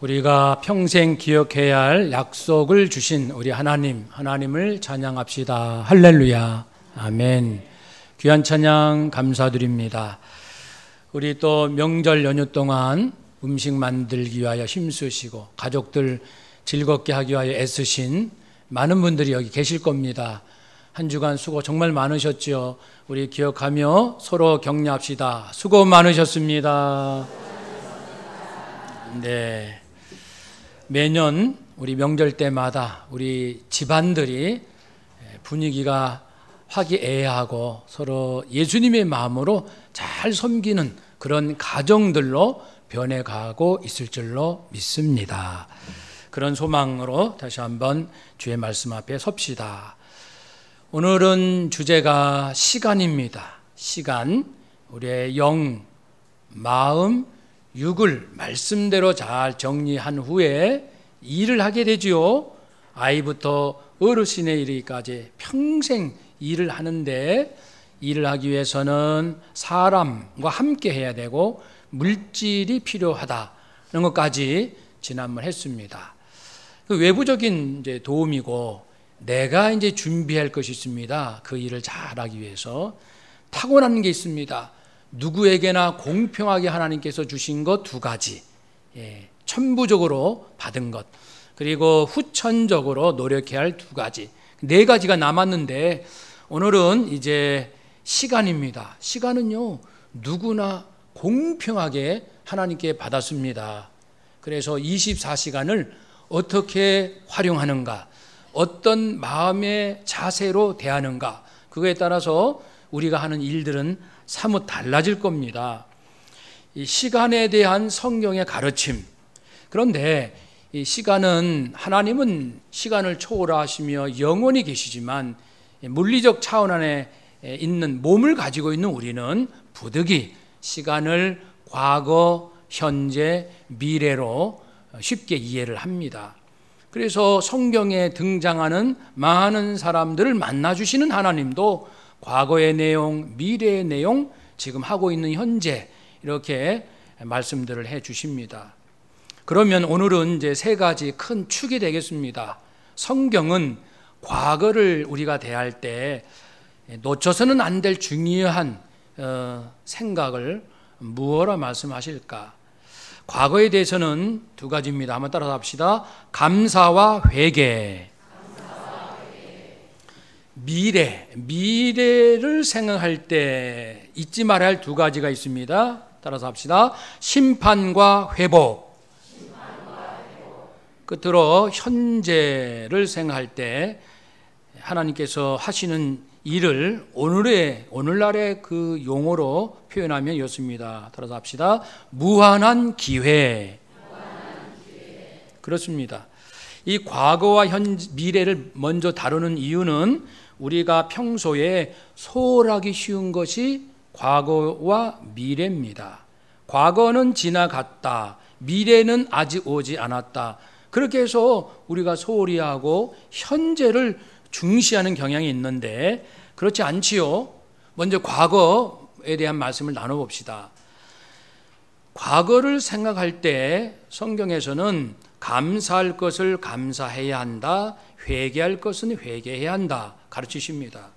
우리가 평생 기억해야 할 약속을 주신 우리 하나님을 찬양합시다. 할렐루야. 아멘. 귀한 찬양 감사드립니다. 우리 또 명절 연휴 동안 음식 만들기 위하여 힘쓰시고 가족들 즐겁게 하기 위하여 애쓰신 많은 분들이 여기 계실 겁니다. 한 주간 수고 정말 많으셨죠. 우리 기억하며 서로 격려합시다. 수고 많으셨습니다. 네. 매년 우리 명절 때마다 우리 집안들이 분위기가 화기애애하고 서로 예수님의 마음으로 잘 섬기는 그런 가정들로 변해가고 있을 줄로 믿습니다. 그런 소망으로 다시 한번 주의 말씀 앞에 섭시다. 오늘은 주제가 시간입니다. 시간, 우리의 영, 마음, 육을 말씀대로 잘 정리한 후에 일을 하게 되지요. 아이부터 어르신에 이르기까지 평생 일을 하는데, 일을 하기 위해서는 사람과 함께 해야 되고 물질이 필요하다는 것까지 지난번 했습니다. 그 외부적인 이제 도움이고, 내가 이제 준비할 것이 있습니다. 그 일을 잘하기 위해서 타고나는 게 있습니다. 누구에게나 공평하게 하나님께서 주신 것 두 가지, 천부적으로 받은 것, 그리고 후천적으로 노력해야 할 두 가지, 네 가지가 남았는데, 오늘은 이제 시간입니다. 시간은요, 누구나 공평하게 하나님께 받았습니다. 그래서 24시간을 어떻게 활용하는가, 어떤 마음의 자세로 대하는가, 그거에 따라서 우리가 하는 일들은 사뭇 달라질 겁니다. 이 시간에 대한 성경의 가르침. 그런데 이 시간은, 하나님은 시간을 초월하시며 영원히 계시지만 물리적 차원 안에 있는 몸을 가지고 있는 우리는 부득이 시간을 과거, 현재, 미래로 쉽게 이해를 합니다. 그래서 성경에 등장하는 많은 사람들을 만나주시는 하나님도 과거의 내용, 미래의 내용, 지금 하고 있는 현재, 이렇게 말씀들을 해 주십니다. 그러면 오늘은 이제 세 가지 큰 축이 되겠습니다. 성경은 과거를 우리가 대할 때 놓쳐서는 안 될 중요한 생각을 무엇라 말씀하실까? 과거에 대해서는 두 가지입니다. 한번 따라서 합시다. 감사와 회개. 미래를 생각할 때 잊지 말아야 할 두 가지가 있습니다. 따라서 합시다. 심판과 회복. 끝으로 현재를 생각할 때 하나님께서 하시는 일을 오늘날의 그 용어로 표현하면 이렇습니다. 따라서 합시다. 무한한 기회. 그렇습니다. 이 과거와 미래를 먼저 다루는 이유는 우리가 평소에 소홀하기 쉬운 것이 과거와 미래입니다. 과거는 지나갔다, 미래는 아직 오지 않았다. 그렇게 해서 우리가 소홀히 하고 현재를 중시하는 경향이 있는데, 그렇지 않지요. 먼저 과거에 대한 말씀을 나눠봅시다. 과거를 생각할 때 성경에서는 감사할 것을 감사해야 한다, 회개할 것은 회개해야 한다 가르치십니다.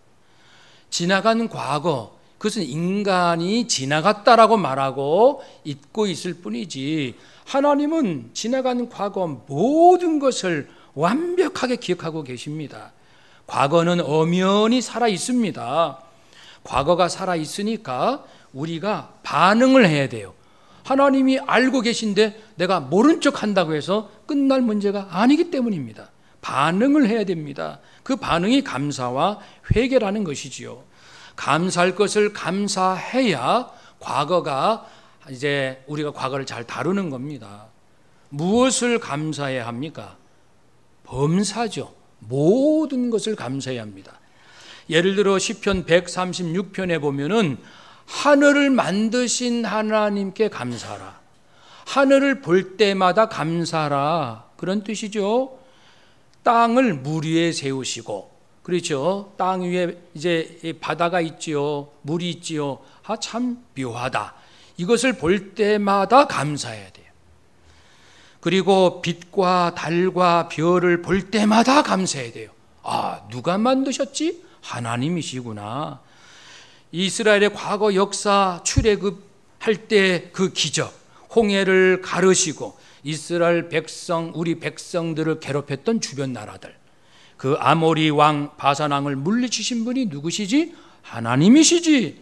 지나간 과거, 그것은 인간이 지나갔다라고 말하고 잊고 있을 뿐이지, 하나님은 지나간 과거 모든 것을 완벽하게 기억하고 계십니다. 과거는 엄연히 살아 있습니다. 과거가 살아 있으니까 우리가 반응을 해야 돼요. 하나님이 알고 계신데 내가 모른 척 한다고 해서 끝날 문제가 아니기 때문입니다. 반응을 해야 됩니다. 그 반응이 감사와 회개라는 것이지요. 감사할 것을 감사해야 과거가, 이제 우리가 과거를 잘 다루는 겁니다. 무엇을 감사해야 합니까? 범사죠. 모든 것을 감사해야 합니다. 예를 들어 시편 136편에 보면은 하늘을 만드신 하나님께 감사하라. 하늘을 볼 때마다 감사하라. 그런 뜻이죠. 땅을 물 위에 세우시고, 그렇죠. 땅 위에 이제 바다가 있지요. 물이 있지요. 참 묘하다. 이것을 볼 때마다 감사해야 돼요. 그리고 빛과 달과 별을 볼 때마다 감사해야 돼요. 아, 누가 만드셨지? 하나님이시구나. 이스라엘의 과거 역사 출애굽할 때 그 기적, 홍해를 가르시고 이스라엘 백성, 우리 백성들을 괴롭혔던 주변 나라들, 그 아모리 왕 바산 왕을 물리치신 분이 누구시지? 하나님이시지.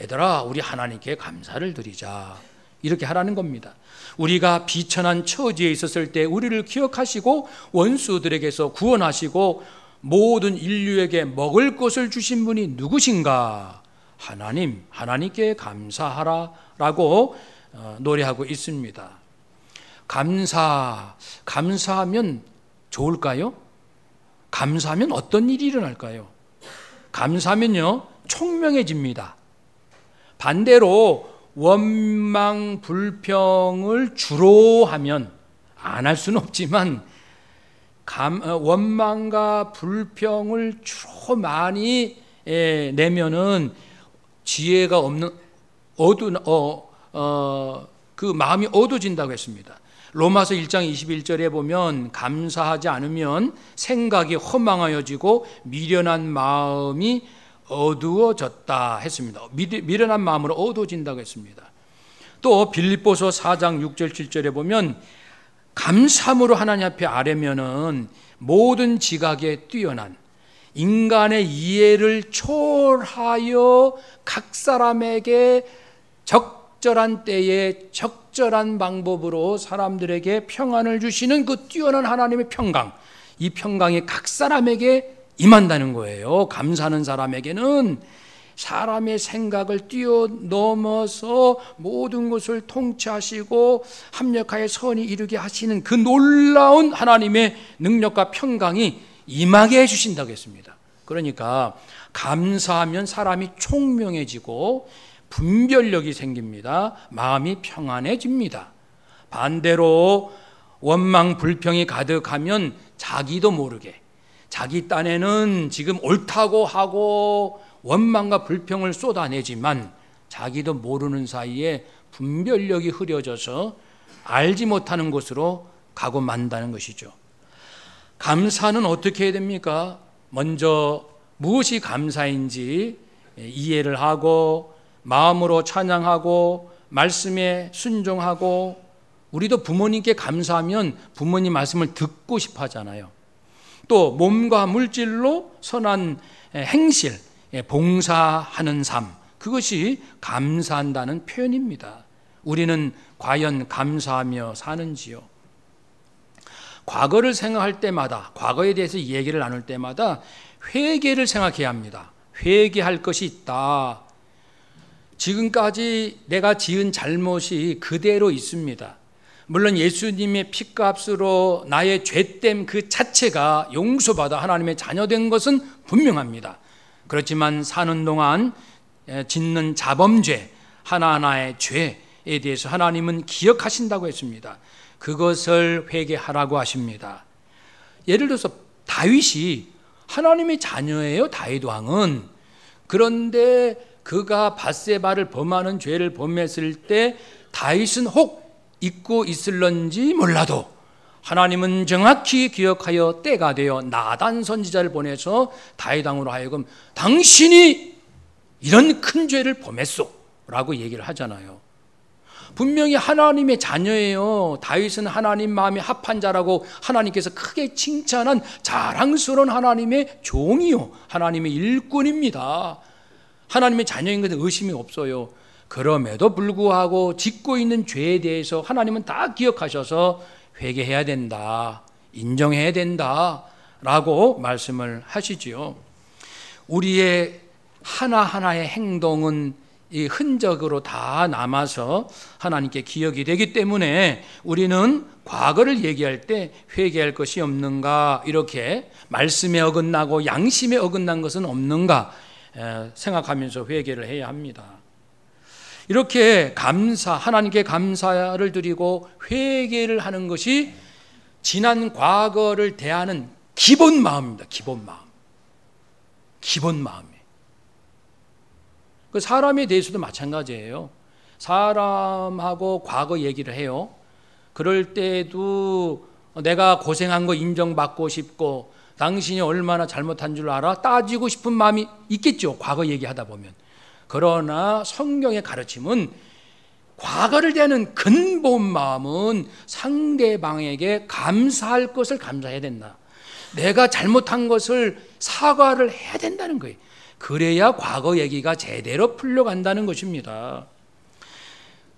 얘들아, 우리 하나님께 감사를 드리자. 이렇게 하라는 겁니다. 우리가 비천한 처지에 있었을 때 우리를 기억하시고 원수들에게서 구원하시고 모든 인류에게 먹을 것을 주신 분이 누구신가? 하나님, 하나님께 감사하라라고 노래하고 있습니다. 감사하면 좋을까요? 감사하면 어떤 일이 일어날까요? 감사하면요, 총명해집니다. 반대로 원망 불평을 주로 하면, 안 할 수는 없지만 원망과 불평을 주로 많이 내면은 지혜가 없는 그 마음이 어두워진다고 했습니다. 로마서 1장 21절에 보면 감사하지 않으면 생각이 허망하여지고 미련한 마음이 어두워졌다 했습니다. 미련한 마음으로 어두워진다고 했습니다. 또 빌립보서 4장 6절 7절에 보면 감사함으로 하나님 앞에 아뢰면은 모든 지각에 뛰어난 인간의 이해를 초월하여 각 사람에게 적절한 때에 적절한 방법으로 사람들에게 평안을 주시는 그 뛰어난 하나님의 평강, 이 평강이 각 사람에게 임한다는 거예요. 감사하는 사람에게는 사람의 생각을 뛰어넘어서 모든 것을 통치하시고 합력하여 선이 이루게 하시는 그 놀라운 하나님의 능력과 평강이 임하게 해주신다고 했습니다. 그러니까 감사하면 사람이 총명해지고 분별력이 생깁니다. 마음이 평안해집니다. 반대로 원망 불평이 가득하면 자기도 모르게 자기 딴에는 지금 옳다고 하고 원망과 불평을 쏟아내지만 자기도 모르는 사이에 분별력이 흐려져서 알지 못하는 곳으로 가고 만다는 것이죠. 감사는 어떻게 해야 됩니까? 먼저 무엇이 감사인지 이해를 하고 마음으로 찬양하고 말씀에 순종하고, 우리도 부모님께 감사하면 부모님 말씀을 듣고 싶어 하잖아요. 또 몸과 물질로 선한 행실, 봉사하는 삶, 그것이 감사한다는 표현입니다. 우리는 과연 감사하며 사는지요? 과거를 생각할 때마다, 과거에 대해서 얘기를 나눌 때마다 회개를 생각해야 합니다. 회개할 것이 있다. 지금까지 내가 지은 잘못이 그대로 있습니다. 물론 예수님의 피값으로 나의 죄됨 그 자체가 용서받아 하나님의 자녀된 것은 분명합니다. 그렇지만 사는 동안 짓는 자범죄, 하나하나의 죄에 대해서 하나님은 기억하신다고 했습니다. 그것을 회개하라고 하십니다. 예를 들어서 다윗이 하나님의 자녀예요. 다윗 왕은. 그런데 그가 밧세바를 범하는 죄를 범했을 때 다윗은 혹 잊고 있을런지 몰라도 하나님은 정확히 기억하여 때가 되어 나단 선지자를 보내서 다윗 왕으로 하여금 당신이 이런 큰 죄를 범했소 라고 얘기를 하잖아요. 분명히 하나님의 자녀예요. 다윗은 하나님 마음에 합한 자라고 하나님께서 크게 칭찬한 자랑스러운 하나님의 종이요, 하나님의 일꾼입니다. 하나님의 자녀인 것은 의심이 없어요. 그럼에도 불구하고 짓고 있는 죄에 대해서 하나님은 다 기억하셔서 회개해야 된다, 인정해야 된다 라고 말씀을 하시지요. 우리의 하나하나의 행동은 이 흔적으로 다 남아서 하나님께 기억이 되기 때문에 우리는 과거를 얘기할 때 회개할 것이 없는가, 이렇게 말씀에 어긋나고 양심에 어긋난 것은 없는가 생각하면서 회개를 해야 합니다. 이렇게 하나님께 감사를 드리고 회개를 하는 것이 지난 과거를 대하는 기본 마음입니다. 기본 마음이에요. 그 사람에 대해서도 마찬가지예요. 사람하고 과거 얘기를 해요. 그럴 때도 내가 고생한 거 인정받고 싶고 당신이 얼마나 잘못한 줄 알아? 따지고 싶은 마음이 있겠죠, 과거 얘기하다 보면. 그러나 성경의 가르침은 과거를 대하는 근본 마음은 상대방에게 감사할 것을 감사해야 된다. 내가 잘못한 것을 사과를 해야 된다는 거예요. 그래야 과거 얘기가 제대로 풀려간다는 것입니다.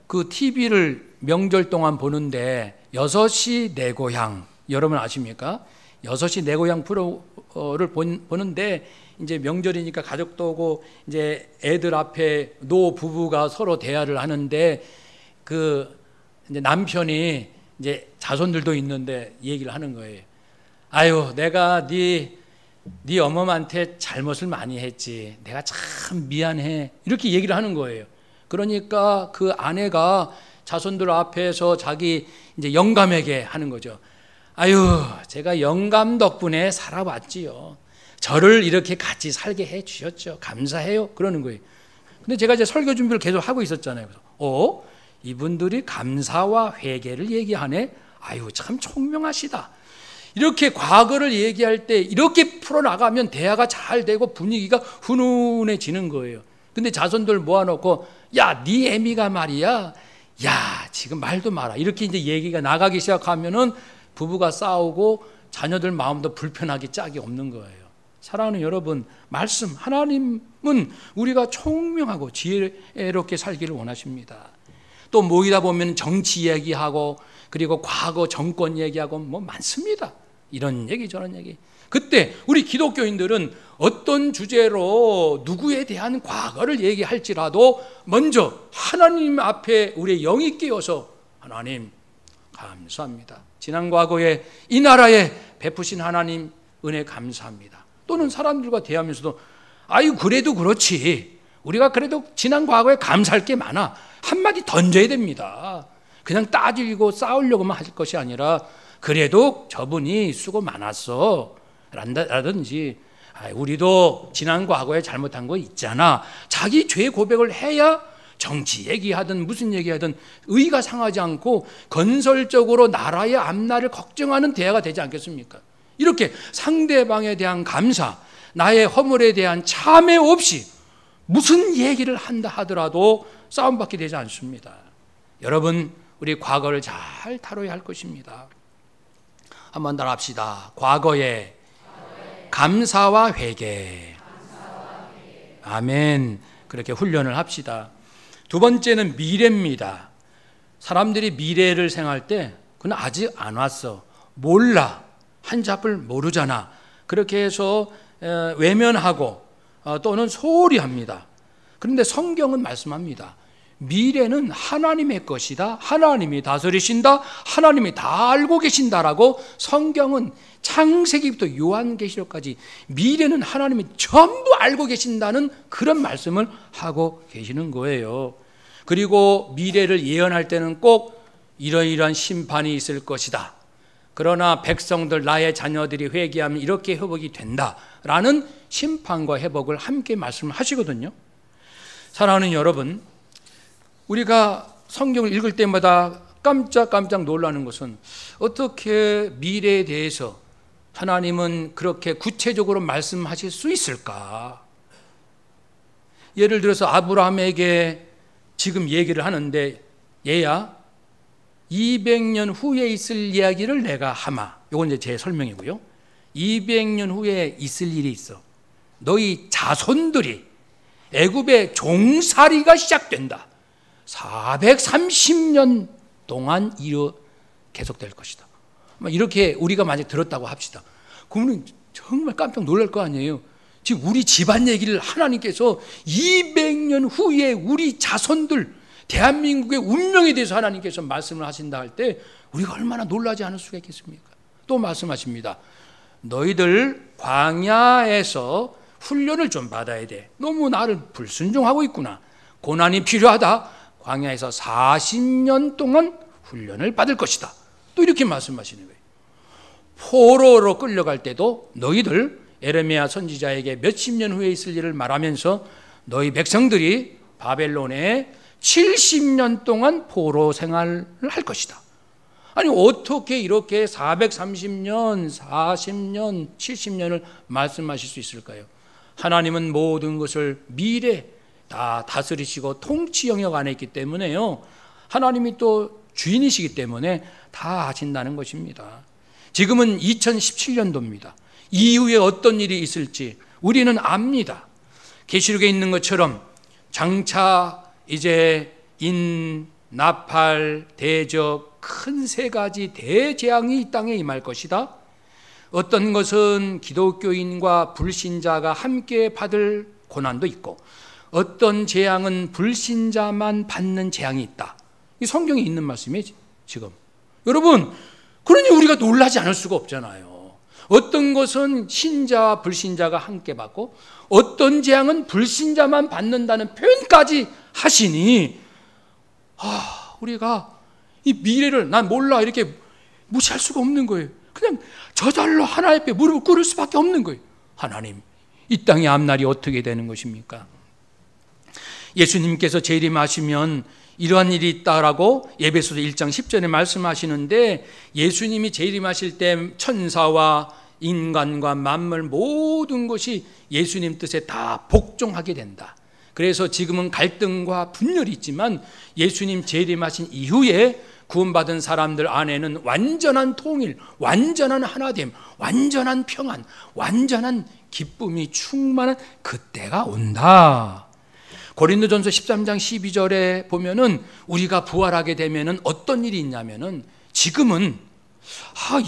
그 TV를 명절 동안 보는데 6시 내 고향, 여러분 아십니까? 6시 내 고향 프로를 보는데 이제 명절이니까 가족도 오고 이제 애들 앞에 노 부부가 서로 대화를 하는데 그 이제 남편이 이제 자손들도 있는데 얘기를 하는 거예요. 아유, 내가 네 어머니한테 잘못을 많이 했지. 내가 참 미안해. 이렇게 얘기를 하는 거예요. 그러니까 그 아내가 자손들 앞에서 자기 이제 영감에게 하는 거죠. 아유, 제가 영감 덕분에 살아왔지요. 저를 이렇게 같이 살게 해 주셨죠. 감사해요. 그러는 거예요. 근데 제가 이제 설교 준비를 계속 하고 있었잖아요. 그래서 이분들이 감사와 회개를 얘기하네. 아유, 참 총명하시다. 이렇게 과거를 얘기할 때 이렇게 풀어나가면 대화가 잘 되고 분위기가 훈훈해지는 거예요. 근데 자손들 모아놓고 야, 네 애미가 말이야. 야, 지금 말도 마라. 이렇게 이제 얘기가 나가기 시작하면은 부부가 싸우고 자녀들 마음도 불편하기 짝이 없는 거예요. 사랑하는 여러분, 말씀 하나님은 우리가 총명하고 지혜롭게 살기를 원하십니다. 또 모이다 보면 정치 얘기하고 그리고 과거 정권 얘기하고 뭐 많습니다. 이런 얘기 저런 얘기. 그때 우리 기독교인들은 어떤 주제로 누구에 대한 과거를 얘기할지라도 먼저 하나님 앞에 우리의 영이 깨어서 하나님 감사합니다. 지난 과거에 이 나라에 베푸신 하나님 은혜 감사합니다. 또는 사람들과 대하면서도 아유 그래도 그렇지. 우리가 그래도 지난 과거에 감사할 게 많아. 한마디 던져야 됩니다. 그냥 따지고 싸우려고만 할 것이 아니라 그래도 저분이 수고 많았어 라든지 우리도 지난 과거에 잘못한 거 있잖아. 자기 죄 고백을 해야 정치 얘기하든 무슨 얘기하든 의가 상하지 않고 건설적으로 나라의 앞날을 걱정하는 대화가 되지 않겠습니까? 이렇게 상대방에 대한 감사, 나의 허물에 대한 참회 없이 무슨 얘기를 한다 하더라도 싸움밖에 되지 않습니다. 여러분, 우리 과거를 잘 다뤄야 할 것입니다. 한번 더 합시다. 과거에 감사와 회개. 아멘. 그렇게 훈련을 합시다. 두 번째는 미래입니다. 사람들이 미래를 생각할 때 그건 아직 안 왔어. 몰라. 한잡을 모르잖아. 그렇게 해서 외면하고 또는 소홀히 합니다. 그런데 성경은 말씀합니다. 미래는 하나님의 것이다. 하나님이 다스리신다. 하나님이 다 알고 계신다라고 성경은 창세기부터 요한계시록까지 미래는 하나님이 전부 알고 계신다는 그런 말씀을 하고 계시는 거예요. 그리고 미래를 예언할 때는 꼭 이러이러한 심판이 있을 것이다. 그러나 백성들 나의 자녀들이 회개하면 이렇게 회복이 된다라는 심판과 회복을 함께 말씀하시거든요. 사랑하는 여러분, 우리가 성경을 읽을 때마다 깜짝깜짝 놀라는 것은 어떻게 미래에 대해서 하나님은 그렇게 구체적으로 말씀하실 수 있을까? 예를 들어서 아브라함에게 지금 얘기를 하는데 얘야 200년 후에 있을 이야기를 내가 하마. 이건 이제 제 설명이고요. 200년 후에 있을 일이 있어. 너희 자손들이 애굽의 종살이가 시작된다. 430년 동안 계속될 것이다. 이렇게 우리가 만약 들었다고 합시다. 그러면 정말 깜짝 놀랄 거 아니에요. 지금 우리 집안 얘기를 하나님께서 200년 후에 우리 자손들 대한민국의 운명에 대해서 하나님께서 말씀을 하신다 할 때 우리가 얼마나 놀라지 않을 수가 있겠습니까? 또 말씀하십니다. 너희들 광야에서 훈련을 좀 받아야 돼. 너무 나를 불순종하고 있구나. 고난이 필요하다. 광야에서 40년 동안 훈련을 받을 것이다. 또 이렇게 말씀하시는 거예요. 포로로 끌려갈 때도 너희들 에레미야 선지자에게 몇십 년 후에 있을 일을 말하면서 너희 백성들이 바벨론에 70년 동안 포로 생활을 할 것이다. 아니 어떻게 이렇게 430년, 40년, 70년을 말씀하실 수 있을까요? 하나님은 모든 것을 미래 다 다스리시고 통치 영역 안에 있기 때문에요, 하나님이 또 주인이시기 때문에 다 하신다는 것입니다. 지금은 2017년도입니다. 이후에 어떤 일이 있을지 우리는 압니다. 계시록에 있는 것처럼 장차 이제 나팔, 대적, 큰 세 가지 대재앙이 이 땅에 임할 것이다. 어떤 것은 기독교인과 불신자가 함께 받을 고난도 있고, 어떤 재앙은 불신자만 받는 재앙이 있다. 이 성경에 있는 말씀이에요 지금. 여러분, 그러니 우리가 놀라지 않을 수가 없잖아요. 어떤 것은 신자와 불신자가 함께 받고, 어떤 재앙은 불신자만 받는다는 표현까지 하시니, 우리가 이 미래를 난 몰라 이렇게 무시할 수가 없는 거예요. 그냥 저절로 하나님 앞에 무릎을 꿇을 수밖에 없는 거예요. 하나님, 이 땅의 앞날이 어떻게 되는 것입니까? 예수님께서 재림하시면 이러한 일이 있다라고 에베소서 1장 10절에 말씀하시는데, 예수님이 재림하실 때 천사와 인간과 만물 모든 것이 예수님 뜻에 다 복종하게 된다. 그래서 지금은 갈등과 분열이 있지만 예수님 재림하신 이후에 구원받은 사람들 안에는 완전한 통일, 완전한 하나됨, 완전한 평안, 완전한 기쁨이 충만한 그때가 온다. 고린도전서 13장 12절에 보면은 우리가 부활하게 되면은 어떤 일이 있냐면은, 지금은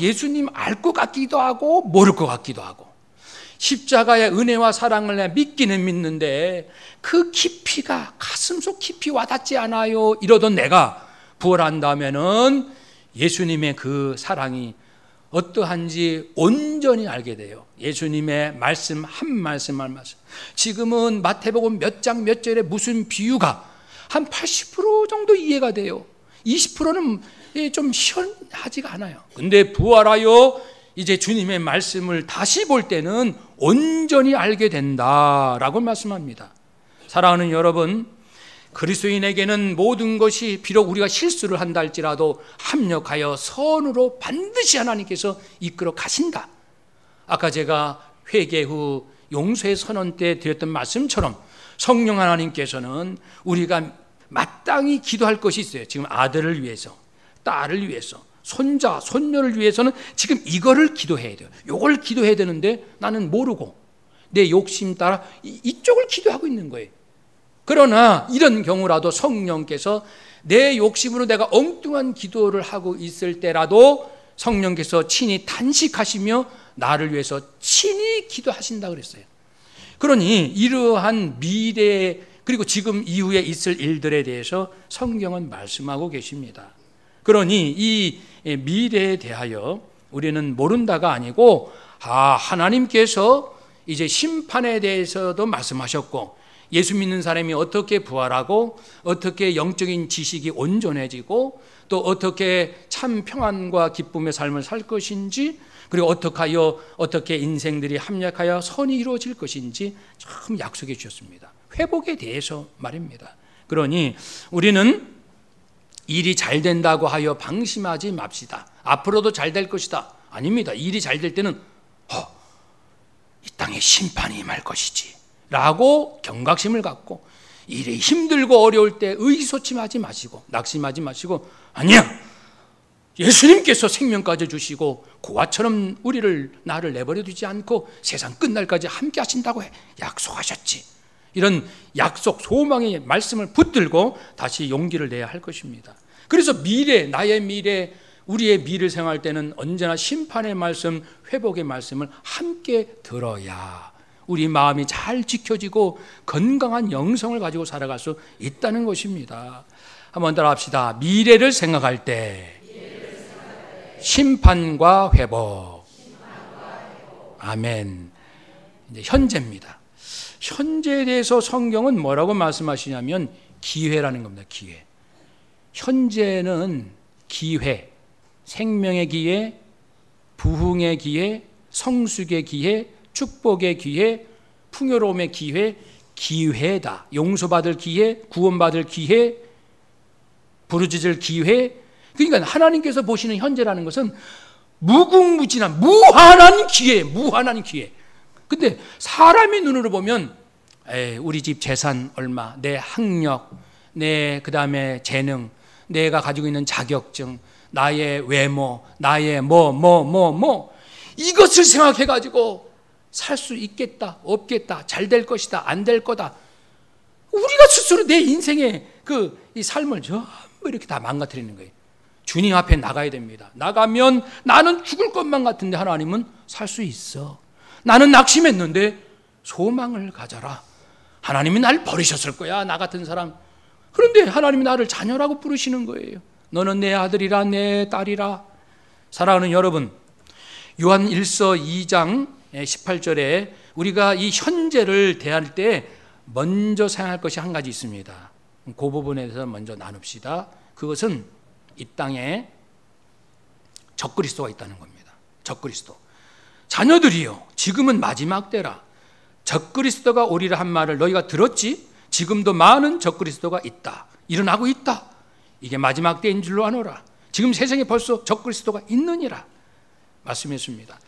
예수님 알 것 같기도 하고 모를 것 같기도 하고, 십자가의 은혜와 사랑을 내가 믿기는 믿는데 그 깊이가 가슴속 깊이 와닿지 않아요 이러던 내가 부활한다면은 예수님의 그 사랑이 어떠한지 온전히 알게 돼요. 예수님의 말씀 한 말씀 한 말씀. 지금은 마태복음 몇 장 몇 절에 무슨 비유가 한 80% 정도 이해가 돼요. 20%는 좀 시원하지가 않아요. 근데 부활하여 이제 주님의 말씀을 다시 볼 때는 온전히 알게 된다라고 말씀합니다. 사랑하는 여러분, 그리스도인에게는 모든 것이 비록 우리가 실수를 한다 할지라도 합력하여 선으로 반드시 하나님께서 이끌어 가신다. 아까 제가 회개 후 용서의 선언 때 드렸던 말씀처럼 성령 하나님께서는 우리가 마땅히 기도할 것이 있어요. 지금 아들을 위해서, 딸을 위해서, 손자, 손녀를 위해서는 지금 이거를 기도해야 돼요. 이걸 기도해야 되는데 나는 모르고 내 욕심 따라 이쪽을 기도하고 있는 거예요. 그러나 이런 경우라도 성령께서 내 욕심으로 내가 엉뚱한 기도를 하고 있을 때라도 성령께서 친히 단식하시며 나를 위해서 친히 기도하신다 그랬어요. 그러니 이러한 미래 그리고 지금 이후에 있을 일들에 대해서 성경은 말씀하고 계십니다. 그러니 이 미래에 대하여 우리는 모른다가 아니고 하나님께서 이제 심판에 대해서도 말씀하셨고, 예수 믿는 사람이 어떻게 부활하고 어떻게 영적인 지식이 온전해지고 또 어떻게 참 평안과 기쁨의 삶을 살 것인지, 그리고 어떻게 인생들이 합력하여 선이 이루어질 것인지 참 약속해 주셨습니다. 회복에 대해서 말입니다. 그러니 우리는 일이 잘 된다고 하여 방심하지 맙시다. 앞으로도 잘 될 것이다. 아닙니다. 일이 잘 될 때는 이 땅에 심판이 임할 것이지 라고 경각심을 갖고, 일이 힘들고 어려울 때 의기소침하지 마시고 낙심하지 마시고, 아니야, 예수님께서 생명까지 주시고 고아처럼 나를 내버려 두지 않고 세상 끝날까지 함께 하신다고 약속하셨지. 이런 약속, 소망의 말씀을 붙들고 다시 용기를 내야 할 것입니다. 그래서 나의 미래, 우리의 미래 생활 때는 언제나 심판의 말씀, 회복의 말씀을 함께 들어야 우리 마음이 잘 지켜지고 건강한 영성을 가지고 살아갈 수 있다는 것입니다. 한번 따라합시다. 미래를 생각할 때 심판과 회복. 아멘. 이제 현재입니다. 현재에 대해서 성경은 뭐라고 말씀하시냐면 기회라는 겁니다. 기회. 현재는 기회, 생명의 기회, 부흥의 기회, 성숙의 기회, 축복의 기회, 풍요로움의 기회, 기회다. 용서받을 기회, 구원받을 기회, 부르짖을 기회, 그러니까 하나님께서 보시는 현재라는 것은 무궁무진한 무한한 기회, 무한한 기회. 근데 사람의 눈으로 보면 우리 집 재산 얼마, 내 학력, 내 그다음에 재능, 내가 가지고 있는 자격증, 나의 외모, 나의 이것을 생각해 가지고 살 수 있겠다, 없겠다, 잘 될 것이다, 안 될 거다. 우리가 스스로 내 인생의 이 삶을 전부 이렇게 다 망가뜨리는 거예요. 주님 앞에 나가야 됩니다. 나가면 나는 죽을 것만 같은데 하나님은 살 수 있어. 나는 낙심했는데 소망을 가져라. 하나님이 날 버리셨을 거야, 나 같은 사람. 그런데 하나님이 나를 자녀라고 부르시는 거예요. 너는 내 아들이라, 내 딸이라. 사랑하는 여러분, 요한 1서 2장 18절에 우리가 이 현재를 대할 때 먼저 생각할 것이 한 가지 있습니다. 그 부분에 대해서 먼저 나눕시다. 그것은 이 땅에 적그리스도가 있다는 겁니다. 적그리스도. 자녀들이요, 지금은 마지막 때라. 적그리스도가 오리라 한 말을 너희가 들었지? 지금도 많은 적그리스도가 있다. 일어나고 있다. 이게 마지막 때인 줄로 아노라. 지금 세상에 벌써 적그리스도가 있느니라 말씀했습니다.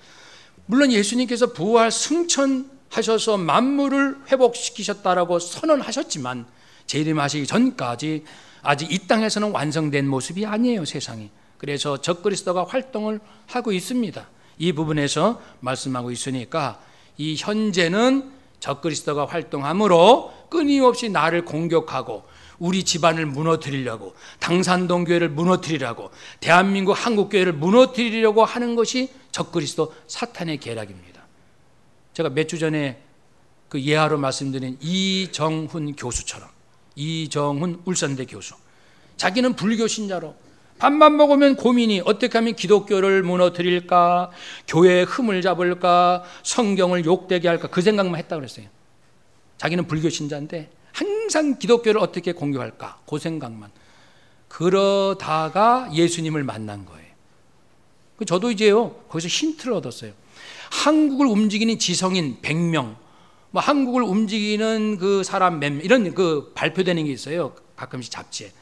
물론 예수님께서 부활 승천하셔서 만물을 회복시키셨다라고 선언하셨지만 재림하시기 전까지 아직 이 땅에서는 완성된 모습이 아니에요, 세상이. 그래서 적그리스도가 활동을 하고 있습니다. 이 부분에서 말씀하고 있으니까 이 현재는 적그리스도가 활동하므로 끊임없이 나를 공격하고 우리 집안을 무너뜨리려고, 당산동 교회를 무너뜨리려고, 대한민국 한국교회를 무너뜨리려고 하는 것이 적그리스도 사탄의 계략입니다. 제가 몇 주 전에 그 예하로 말씀드린 이정훈 교수처럼, 이정훈 울산대 교수, 자기는 불교 신자로 밥만 먹으면 고민이 어떻게 하면 기독교를 무너뜨릴까, 교회의 흠을 잡을까, 성경을 욕되게 할까, 그 생각만 했다고 그랬어요. 자기는 불교 신자인데 항상 기독교를 어떻게 공격할까, 그 생각만. 그러다가 예수님을 만난 거예요. 저도 이제요 거기서 힌트를 얻었어요. 한국을 움직이는 지성인 100명, 뭐 한국을 움직이는 그 사람 몇 명, 이런 그 발표되는 게 있어요, 가끔씩 잡지에.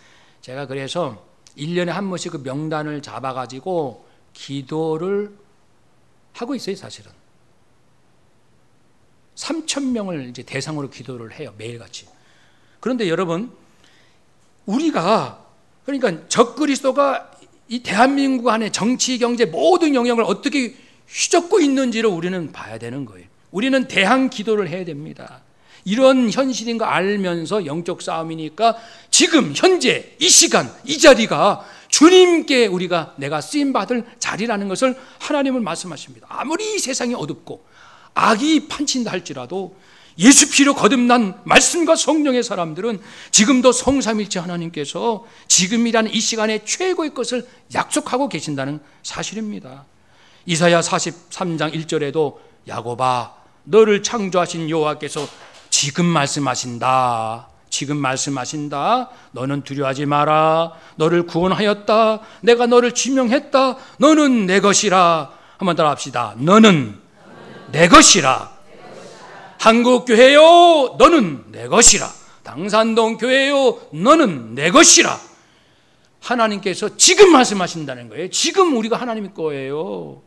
제가 그래서 1년에 한 번씩 그 명단을 잡아가지고 기도를 하고 있어요. 사실은 3,000명을 이제 대상으로 기도를 해요, 매일같이. 그런데 여러분, 우리가 그러니까 적그리스도가 이 대한민국 안에 정치, 경제 모든 영역을 어떻게 휘젓고 있는지를 우리는 봐야 되는 거예요. 우리는 대항 기도를 해야 됩니다. 이런 현실인 거 알면서 영적 싸움이니까 지금 현재 이 시간 이 자리가 주님께 우리가 내가 쓰임받을 자리라는 것을 하나님은 말씀하십니다. 아무리 이 세상이 어둡고 악이 판친다 할지라도 예수 피로 거듭난 말씀과 성령의 사람들은 지금도 성삼일체 하나님께서 지금이라는 이 시간에 최고의 것을 약속하고 계신다는 사실입니다. 이사야 43장 1절에도 야곱아, 너를 창조하신 여호와께서 지금 말씀하신다. 지금 말씀하신다. 너는 두려워하지 마라. 너를 구원하였다. 내가 너를 지명했다. 너는 내 것이라. 한번 따라 합시다. 너는 내 것이라. 한국교회요, 너는 내 것이라. 당산동 교회요, 너는 내 것이라. 하나님께서 지금 말씀하신다는 거예요. 지금 우리가 하나님의 거예요.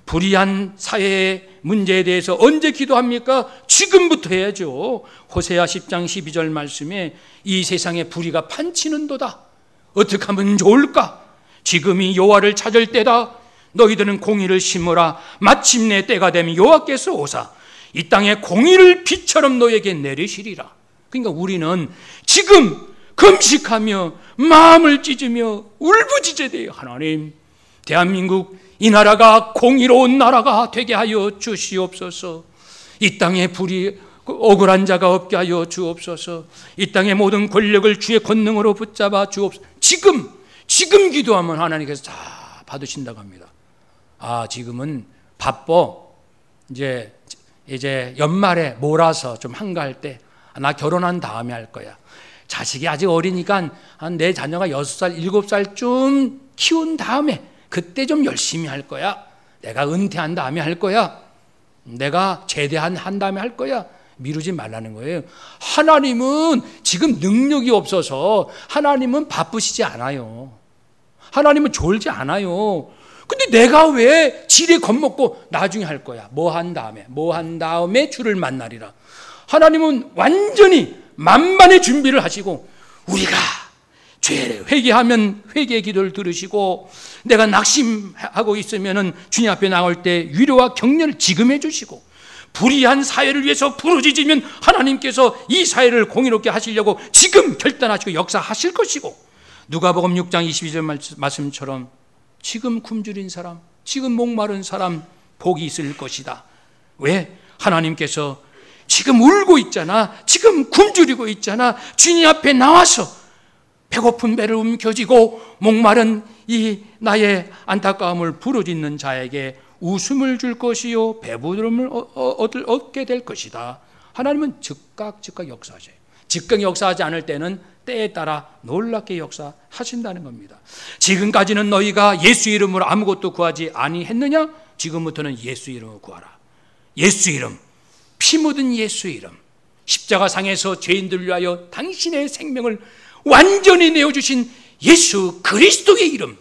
불의한 사회의 문제에 대해서 언제 기도합니까? 지금부터 해야죠. 호세아 10장 12절 말씀에 이 세상에 불의가 판치는도다. 어떻게 하면 좋을까? 지금이 여호와를 찾을 때다. 너희들은 공의를 심으라. 마침내 때가 되면 여호와께서 오사 이 땅에 공의를 빛처럼 너에게 내리시리라. 그러니까 우리는 지금 금식하며 마음을 찢으며 울부짖어야 돼요. 하나님, 대한민국 이 나라가 공의로운 나라가 되게 하여 주시옵소서. 이 땅에 불이 억울한 자가 없게 하여 주옵소서. 이 땅의 모든 권력을 주의 권능으로 붙잡아 주옵소서. 지금 기도하면 하나님께서 다 받으신다고 합니다. 아, 지금은 바빠. 이제 연말에 몰아서 좀 한가할 때 나 결혼한 다음에 할 거야. 자식이 아직 어리니까 한 내 자녀가 6살, 7살쯤 키운 다음에 그때 좀 열심히 할 거야. 내가 은퇴한 다음에 할 거야. 내가 제대한 다음에 할 거야. 미루지 말라는 거예요. 하나님은 지금 능력이 없어서 하나님은 바쁘시지 않아요. 하나님은 졸지 않아요. 근데 내가 왜 지레 겁먹고 나중에 할 거야? 뭐 한 다음에 주를 만나리라. 하나님은 완전히 만반의 준비를 하시고, 우리가 죄를 회개하면 회개의 기도를 들으시고, 내가 낙심하고 있으면 주님 앞에 나올 때 위로와 격려를 지금 해주시고, 불의한 사회를 위해서 부르짖으면 하나님께서 이 사회를 공의롭게 하시려고 지금 결단하시고 역사하실 것이고, 누가복음 6장 22절 말씀처럼 지금 굶주린 사람, 지금 목마른 사람 복이 있을 것이다. 왜? 하나님께서 지금 울고 있잖아, 지금 굶주리고 있잖아, 주님 앞에 나와서 배고픈 배를 움켜쥐고 목마른 이 나의 안타까움을 부르짖는 자에게 웃음을 줄 것이요 배부름을 얻게 될 것이다. 하나님은 즉각 역사하셔요. 즉각 역사하지 않을 때는 때에 따라 놀랍게 역사하신다는 겁니다. 지금까지는 너희가 예수 이름으로 아무것도 구하지 아니했느냐? 지금부터는 예수 이름으로 구하라. 예수 이름, 피 묻은 예수 이름, 십자가상에서 죄인들 위하여 당신의 생명을 완전히 내어주신 예수 그리스도의 이름,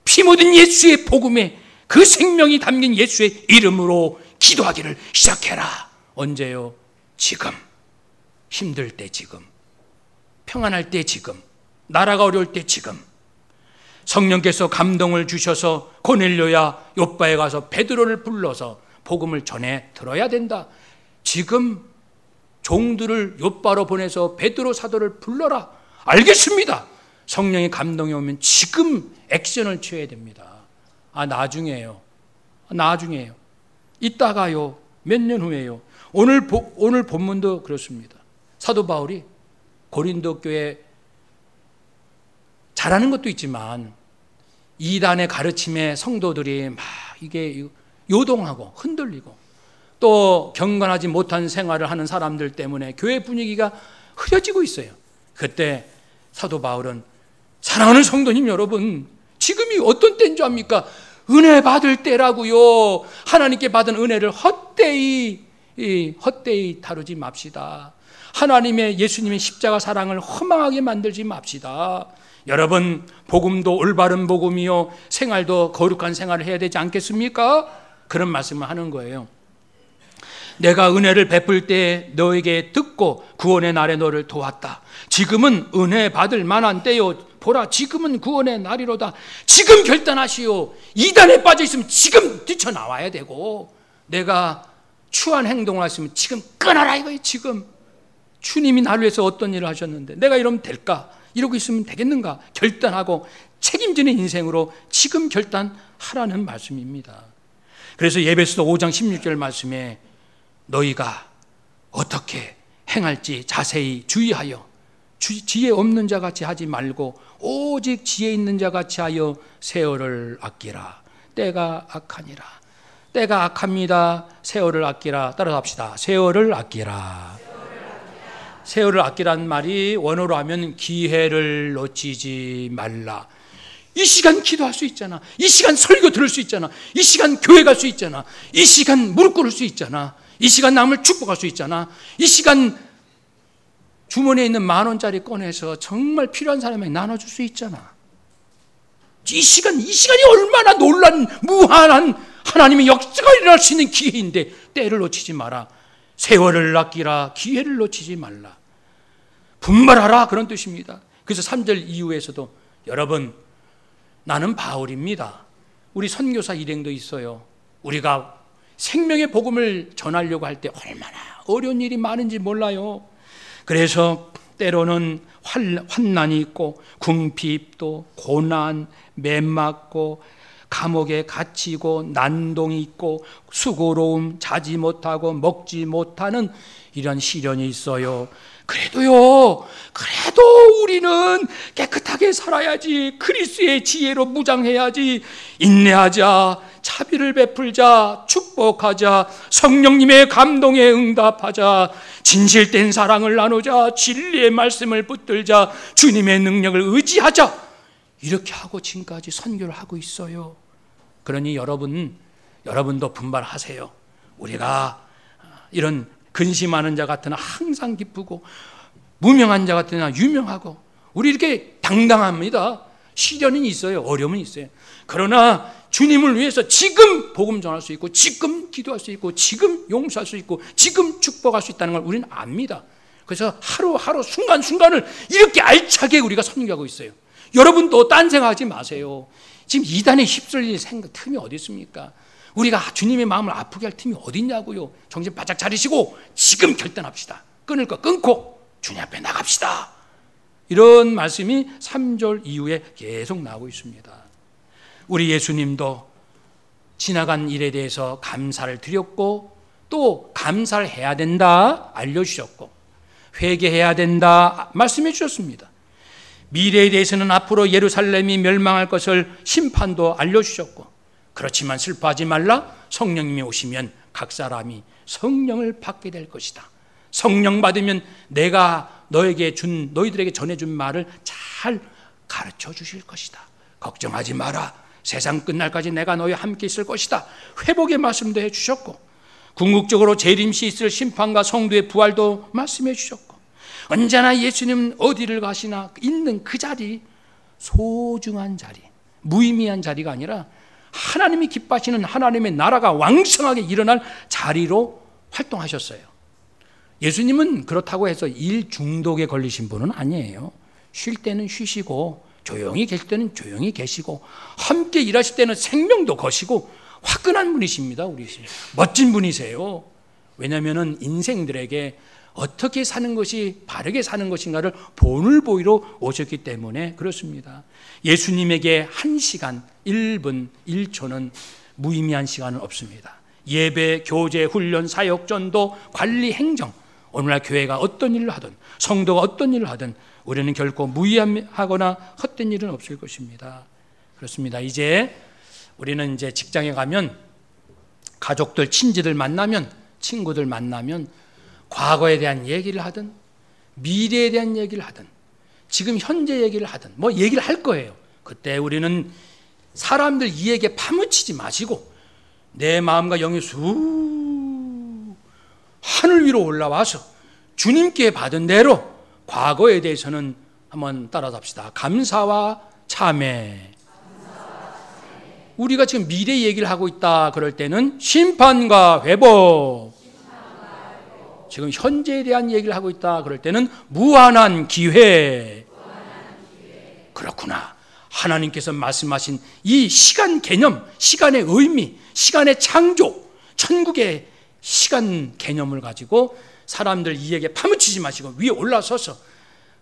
피 묻은 예수의 복음에 그 생명이 담긴 예수의 이름으로 기도하기를 시작해라. 언제요? 지금. 힘들 때 지금, 평안할 때 지금, 나라가 어려울 때 지금. 성령께서 감동을 주셔서 고넬료야 요빠에 가서 베드로를 불러서 복음을 전해 들어야 된다. 지금 종들을 요빠로 보내서 베드로 사도를 불러라. 알겠습니다. 성령의 감동이 오면 지금 액션을 취해야 됩니다. 나중에요. 이따가요. 몇 년 후에요. 오늘 본문도 그렇습니다. 사도 바울이 고린도 교회 잘하는 것도 있지만 이단의 가르침에 성도들이 막 이게 요동하고 흔들리고 또 경건하지 못한 생활을 하는 사람들 때문에 교회 분위기가 흐려지고 있어요. 그때 사도 바울은 사랑하는 성도님 여러분, 지금이 어떤 때인 줄 압니까? 은혜 받을 때라고요. 하나님께 받은 은혜를 헛되이 다루지 맙시다. 하나님의 예수님의 십자가 사랑을 허망하게 만들지 맙시다. 여러분, 복음도 올바른 복음이요, 생활도 거룩한 생활을 해야 되지 않겠습니까? 그런 말씀을 하는 거예요. 내가 은혜를 베풀 때 너에게 듣고 구원의 날에 너를 도왔다. 지금은 은혜 받을 만한 때요. 보라, 지금은 구원의 날이로다. 지금 결단하시오. 이단에 빠져 있으면 지금 뛰쳐나와야 되고, 내가 추한 행동을 했으면 지금 끊어라 이거예요. 지금 주님이 나를 위해서 어떤 일을 하셨는데 내가 이러면 될까? 이러고 있으면 되겠는가? 결단하고 책임지는 인생으로 지금 결단하라는 말씀입니다. 그래서 에베소서 5장 16절 말씀에 너희가 어떻게 행할지 자세히 주의하여 지혜 없는 자 같이 하지 말고 오직 지혜 있는 자 같이 하여 세월을 아끼라. 때가 악하니라. 때가 악합니다. 세월을 아끼라. 따라서 합시다. 세월을 아끼라. 세월을 아끼라는 말이 원어로 하면 기회를 놓치지 말라. 이 시간 기도할 수 있잖아. 이 시간 설교 들을 수 있잖아. 이 시간 교회 갈 수 있잖아. 이 시간 무릎 꿇을 수 있잖아. 이 시간 남을 축복할 수 있잖아. 이 시간 주머니에 있는 10,000원짜리 꺼내서 정말 필요한 사람에게 나눠줄 수 있잖아. 이 시간이 얼마나 놀란 무한한 하나님의 역사가 일어날 수 있는 기회인데 때를 놓치지 마라. 세월을 아끼라. 기회를 놓치지 말라. 분발하라, 그런 뜻입니다. 그래서 3절 이후에서도 여러분, 나는 바울입니다. 우리 선교사 일행도 있어요. 우리가 생명의 복음을 전하려고 할 때 얼마나 어려운 일이 많은지 몰라요. 그래서 때로는 환난이 있고 궁핍도, 고난, 매 맞고 감옥에 갇히고 난동이 있고 수고로움, 자지 못하고 먹지 못하는 이런 시련이 있어요. 그래도 우리는 깨끗하게 살아야지. 그리스도의 지혜로 무장해야지. 인내하자, 자비를 베풀자, 축복하자, 성령님의 감동에 응답하자, 진실된 사랑을 나누자, 진리의 말씀을 붙들자, 주님의 능력을 의지하자. 이렇게 하고 지금까지 선교를 하고 있어요. 그러니 여러분도 분발하세요. 우리가 이런 근심하는 자 같으나 항상 기쁘고 무명한 자 같으나 유명하고, 우리 이렇게 당당합니다. 시련은 있어요. 어려움은 있어요. 그러나 주님을 위해서 지금 복음 전할 수 있고, 지금 기도할 수 있고, 지금 용서할 수 있고, 지금 축복할 수 있다는 걸 우리는 압니다. 그래서 하루하루 순간순간을 이렇게 알차게 우리가 선교하고 있어요. 여러분도 딴 생각하지 마세요. 지금 이단에 휩쓸릴 틈이 어디 있습니까? 우리가 주님의 마음을 아프게 할 틈이 어디 있냐고요. 정신 바짝 차리시고 지금 결단합시다. 끊을 거 끊고 주님 앞에 나갑시다. 이런 말씀이 3절 이후에 계속 나오고 있습니다. 우리 예수님도 지나간 일에 대해서 감사를 드렸고, 또 감사를 해야 된다 알려주셨고, 회개해야 된다 말씀해 주셨습니다. 미래에 대해서는 앞으로 예루살렘이 멸망할 것을 심판도 알려주셨고, 그렇지만 슬퍼하지 말라. 성령님이 오시면 각 사람이 성령을 받게 될 것이다. 성령 받으면 내가 너희들에게 전해준 말을 잘 가르쳐 주실 것이다. 걱정하지 마라. 세상 끝날까지 내가 너희와 함께 있을 것이다. 회복의 말씀도 해주셨고, 궁극적으로 재림시 있을 심판과 성도의 부활도 말씀해 주셨고, 언제나 예수님은 어디를 가시나 있는 그 자리, 소중한 자리, 무의미한 자리가 아니라 하나님이 기뻐하시는 하나님의 나라가 왕성하게 일어날 자리로 활동하셨어요. 예수님은 그렇다고 해서 일 중독에 걸리신 분은 아니에요. 쉴 때는 쉬시고, 조용히 계실 때는 조용히 계시고, 함께 일하실 때는 생명도 거시고, 화끈한 분이십니다. 우리 멋진 분이세요. 왜냐하면 인생들에게 어떻게 사는 것이 바르게 사는 것인가를 본을 보이러 오셨기 때문에 그렇습니다. 예수님에게 1시간, 1분, 1초는 무의미한 시간은 없습니다. 예배, 교제, 훈련, 사역, 전도, 관리, 행정, 오늘날 교회가 어떤 일을 하든, 성도가 어떤 일을 하든 우리는 결코 무의미하거나 헛된 일은 없을 것입니다. 그렇습니다. 이제 우리는 이제 직장에 가면, 가족들, 친지들 만나면, 친구들 만나면 과거에 대한 얘기를 하든, 미래에 대한 얘기를 하든, 지금 현재 얘기를 하든 뭐 얘기를 할 거예요. 그때 우리는 사람들 이야기에 파묻히지 마시고 내 마음과 영이 하늘 위로 올라와서 주님께 받은 대로 과거에 대해서는 한번 따라잡시다. 감사와 참회. 우리가 지금 미래 얘기를 하고 있다 그럴 때는 심판과 회복. 지금 현재에 대한 얘기를 하고 있다 그럴 때는 무한한 기회. 그렇구나. 하나님께서 말씀하신 이 시간 개념, 시간의 의미, 시간의 창조, 천국의 시간 개념을 가지고 사람들 이에게 파묻히지 마시고 위에 올라서서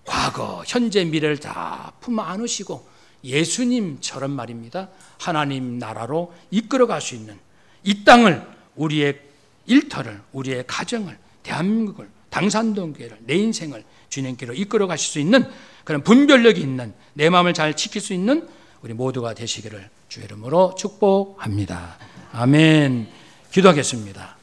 과거, 현재, 미래를 다 품어 안으시고 예수님처럼 말입니다. 하나님 나라로 이끌어갈 수 있는 이 땅을, 우리의 일터를, 우리의 가정을, 대한민국을, 당산동교회를, 내 인생을 주님께로 이끌어 가실 수 있는 그런 분별력이 있는, 내 마음을 잘 지킬 수 있는 우리 모두가 되시기를 주의 이름으로 축복합니다. 아멘. 기도하겠습니다.